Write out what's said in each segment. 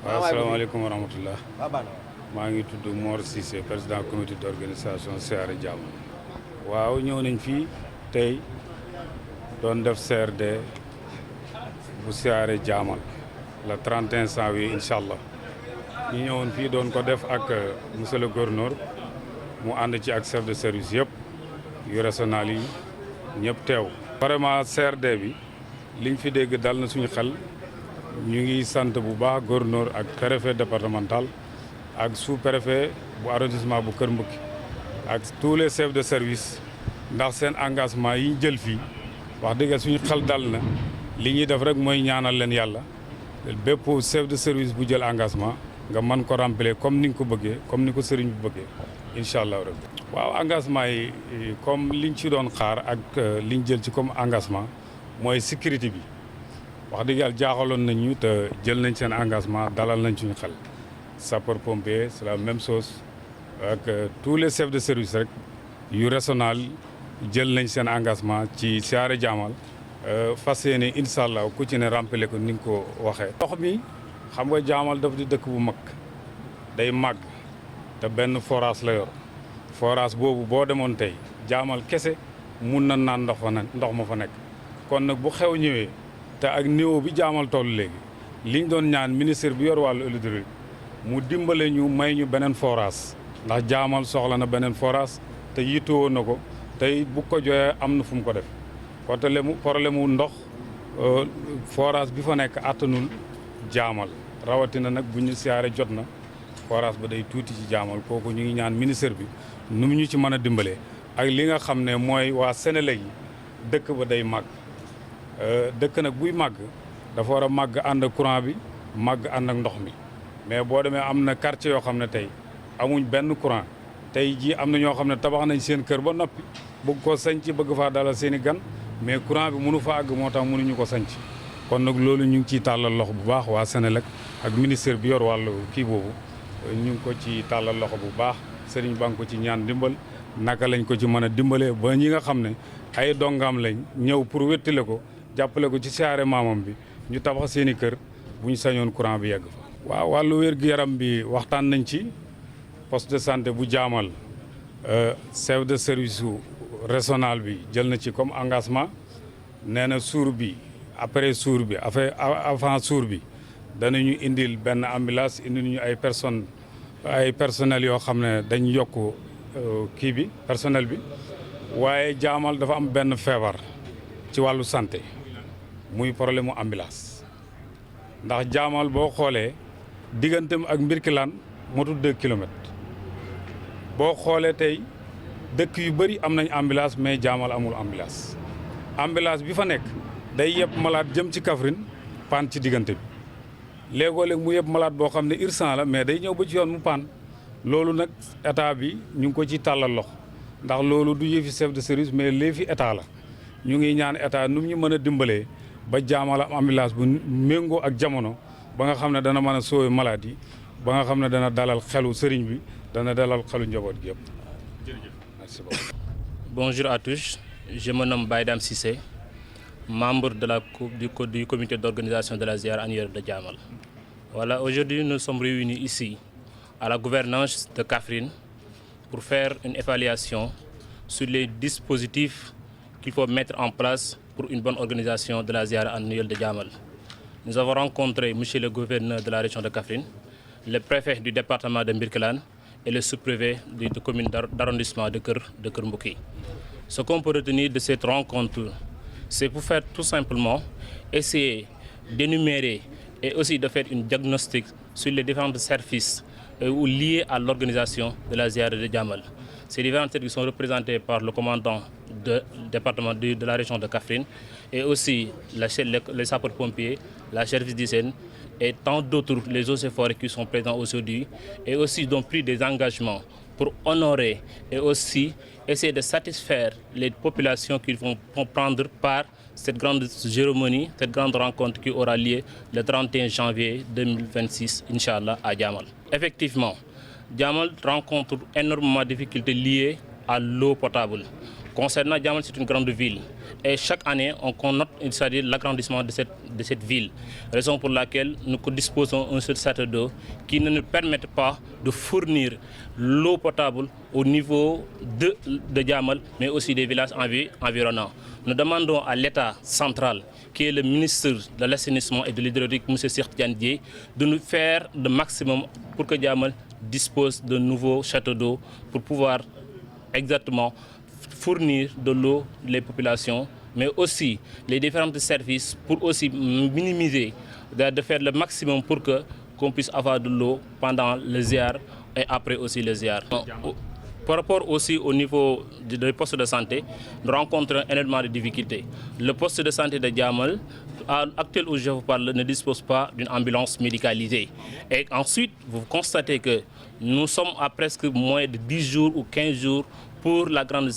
waaw asalaamaaleykum wa rahmatullah maa ngi tudd Mor Cissé président comité d'organisation Siyaare Jaamal. waaw ñëw nañ fii tey doon def CRD bu Siyaare Jaamal le 31 janvier incha allah ñu ñëwoon fii doon ko def ak monsieur le gouverneur mu ànd ci ak chef de service yëpp yu régional yi ñëpp teew. vraiment CRD bi liñ fi dégg dal na suñu xel. ñu ngi sant bu baax gouverneur ak préfet départemental ak sous-préfet bu arrondissement bu Kër Mbukki ak tous les chefs de service ndax seen engagement yi ñu jël fii wax dëgg suñu xel dal na li ñuy def rek mooy ñaanal leen yàlla bépp chef de service bu jël engagement nga mën ko remplir comme ni nga ko bëggee comme ni ko sëriñ bu bëggee incha allah rabbi. waaw engagement yi comme liñ ci doon xaar ak liñ jël ci comme engagement mooy sécurité bi. wax dëgg yàlla jaaxaloon nañ ñu te jël nañ seen engagement dalal nañ suñu xel sapeur pompier c'est la même chose ak tous les chefs de service rek yu régional jël nañ seen engagement ci Siyaare Jaamal fas yéene incha allah ku ci ne remplir ko ni nga ko waxee. ndox mi xam nga Jaamal daf di dëkk bu mag day màgg te benn forage la yor forage boobu boo demoon tey Jaamal kese mun na naan ndox ma fa nekk kon nag bu xew ñëwee. te ak niveau bi Jaamal toll léegi liñ doon ñaan ministre bi yor wàllu hydraulique mu dimbale ñu may ñu beneen forage ndax Jaamal soxla na beneen forage te yittewoo na ko tey bu ko joxee am na fu mu ko def kon te problème mu ndox forage bi fa nekk attanul Jaamal rawatina nag bu ñu siyaare jot na forage ba day tuuti ci Jaamal kooku ñu ngi ñaan ministre bi nu mu ñu ci mën a dimbalee ak li nga xam ne mooy waa Sénélec yi dëkk ba day màgg. dëkk nag buy màgg dafa war a màgg ànd ak courant bi màgg ànd ak ndox mi mais boo demee am na quartier yoo xam ne tey amuñ benn courant tey jii am na ñoo xam ne tabax nañ seen kër ba noppi bëgg ko sanc bëgg faa dalal seen i gan mais courant bi mënu fa àgg moo tax mënuñu ko sanc kon nag loolu ñu ngi ciy tàllal loxo bu baax waa Sénélec ak ministère bi yor wàllu kii boobu ñu ngi ko ci tàllal loxo bu baax sëriñ baa ngi ko ci ñaan dimbal naka lañ ko ci mën a dimbalee ba ñi nga xam ne ay dongaam lañ ñëw pour wéttile ko jàppale ko ci siyaare maamam bi ñu tabax seen i kër bu ñu sañoon courant bi yegg fa. waaw wàllu wér-gu-yaram bi waxtaan nañ ci poste de santé bu Jaamal chef de service su régional bi jël na ci comme engagement nee na suur bi après suur bi avant suur bi danañu indil benn ambulance indil ñu ay personnel yoo xam ne dañ yokk kii bi personnel bi waaye Jaamal dafa am benn feebar ci wàllu santé. muy problème mu ambulance ndax Jaamal boo xoolee digganteem ak Mbirkilaan motul 2 kilomètres boo xoolee tey dëkk yu bëri am nañ ambulance mais Jaamal amul ambulance. ambulance bi fa nekk day yëpp malade jëm ci Kaffrine paan ci diggante bi léegoo-léeg mu yëpp malade boo xam ne urgent la mais day ñëw ba ci yoon mu paan loolu nag état bi ñu ngi ko ci tàllal loxo ndax loolu du yëfi chef de service mais léefi état la ñu ngi ñaan état nu ñu mën a dimbalee. ba Jaamal am ambulance bu méngoo ak jamono ba nga xam ne dana mën a sauver malade yi ba nga xam ne dana dalal xelu sëriñ bi dana dalal xelu njaboot gi yëpp. Merci beaucoup. Bonjour à tous, je me nomme Baïdam Cissé, membre de du comité d'organisation de la Ziara annuelle de Jaamal. Voilà, aujourd'hui nous sommes réunis ici à la gouvernance de Kaffrine pour faire une évaluation sur les dispositifs qu'il faut mettre en place pour une bonne organisation de la Ziara annuelle de Jaamal. Nous avons rencontré monsieur le gouverneur de la région de Kaffrine, le préfet du département de Mbirkelane et le sous-préfet de la commune d'arrondissement de Kër Mbukki. Ce qu'on peut retenir de cette rencontre, c'est pour faire tout simplement essayer d'énumérer et aussi de faire une diagnostic sur les différents services liés à l'organisation de la Ziara de Jaamal. Ces différents services sont représentés par le commandant du département de la région de Kaffrine et aussi les sapeurs-pompiers, la service d'hygiène et tant d'autres, les eaux et forêts qui sont présents aujourd'hui et aussi ont pris des engagements pour honorer et aussi essayer de satisfaire les populations qui vont prendre part cette grande cérémonie, cette grande rencontre qui aura lieu le 31 janvier 2026, Inch'Allah, à Jaamal. Effectivement, Jaamal rencontre énormément de difficultés liées à l'eau potable. Concernant Diamal, c'est une grande ville. Et chaque année, on note l'agrandissement de cette ville. Raison pour laquelle nous disposons d'un seul château d'eau qui ne nous permet pas de fournir l'eau potable au niveau de Diamal, mais aussi des villages environnants. Nous demandons à l'État central, qui est le ministre de l'Assainissement et de l'Hydraulique, M. Cheikh Tidiane Dièye, de nous faire le maximum pour que Diamal dispose de nouveaux châteaux d'eau pour pouvoir exactement fournir de l'eau les populations, mais aussi les différents services pour aussi minimiser, de faire le maximum pour qu'on puisse avoir de l'eau pendant le ziar et après aussi le ziar. Par rapport aussi au niveau des postes de santé, nous rencontrons énormément de difficultés. Le poste de santé de Diamal, actuel où je vous parle, ne dispose pas d'une ambulance médicalisée. Et ensuite, vous constatez que nous sommes à presque moins de 10 jours ou 15 jours pour la grande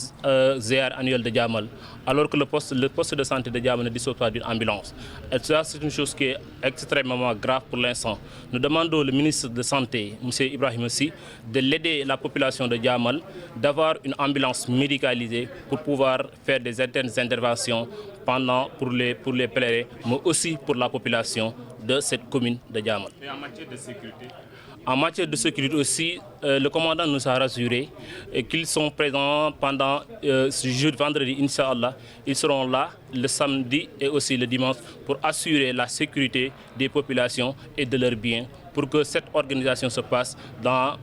ziar annuelle de Diamal, alors que le poste de santé de Diamal ne dispose pas d'une ambulance. Et ça, c'est une chose qui est extrêmement grave pour l'instant. Nous demandons au ministre de la Santé, M. Ibrahim Sy, de l'aider la population de Diamal, d'avoir une ambulance médicalisée pour pouvoir faire des interventions pour les pèlerins, mais aussi pour la population de cette commune de Diamal. Et en matière de sécurité? En matière de sécurité aussi, le commandant nous a rassuré qu'ils sont présents pendant ce jour vendredi, Inch'Allah. Ils seront là le samedi et aussi le dimanche pour assurer la sécurité des populations et de leurs biens pour que cette organisation se passe dans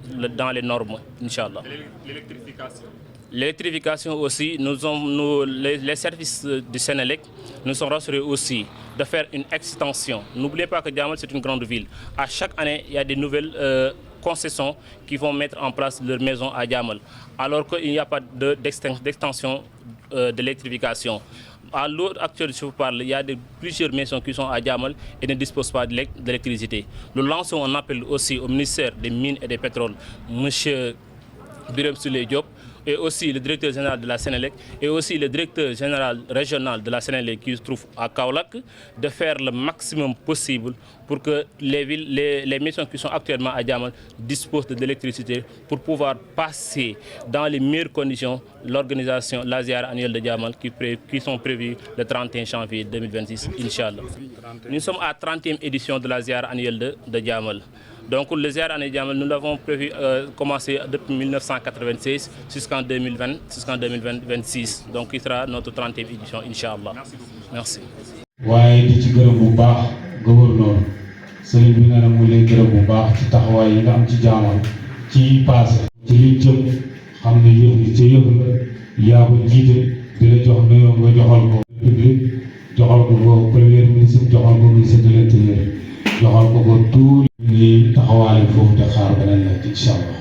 les normes, Inch'Allah. L'électrification? L'électrification aussi, les services du Sénélec nous sont rassurés aussi de faire une extension. N'oubliez pas que Diamal, c'est une grande ville. À chaque année, il y a des nouvelles concessions qui vont mettre en place leur maison à Diamal, alors qu'il n'y a pas d'extension d'électrification. À l'heure actuelle, je vous parle, il y a plusieurs maisons qui sont à Diamal et ne disposent pas d'électricité. Nous lançons un appel aussi au ministère des Mines et des Pétroles, M. Birame Souleye Diop, et aussi le directeur général de la Sénélec et aussi le directeur général régional de la Sénélec qui se trouve à Kaolack, de faire le maximum possible pour que les maisons qui sont actuellement à Diamal disposent de l'électricité pour pouvoir passer dans les meilleures conditions l'organisation, la ziar annuelle de Diamal qui sont prévues le 31 janvier 2026, Inch'Allah. Nous sommes à la 30e édition de la ziar annuelle de Diamal. Donc le ziar annuel de Diamal, nous l'avons prévu commencer depuis 1996 jusqu'en 2026. Donc il sera notre 30e édition, Inch'Allah. Merci beaucoup. Merci. waaye di ci gërëm bu baax gouverneur sëriñ bi nee na mu lay gërëm bu baax ci taxawaay yi nga am ci Diamal ci passé ci li jëm xam ne yëf yi ca yëf la yaa ko jiite di la jox nuyoo nga joxal ko public joxal ko premier ministre joxal ko ministre de l'Intérieur joxal ko tout li taxawaale foofu te xaar beneen la incha allah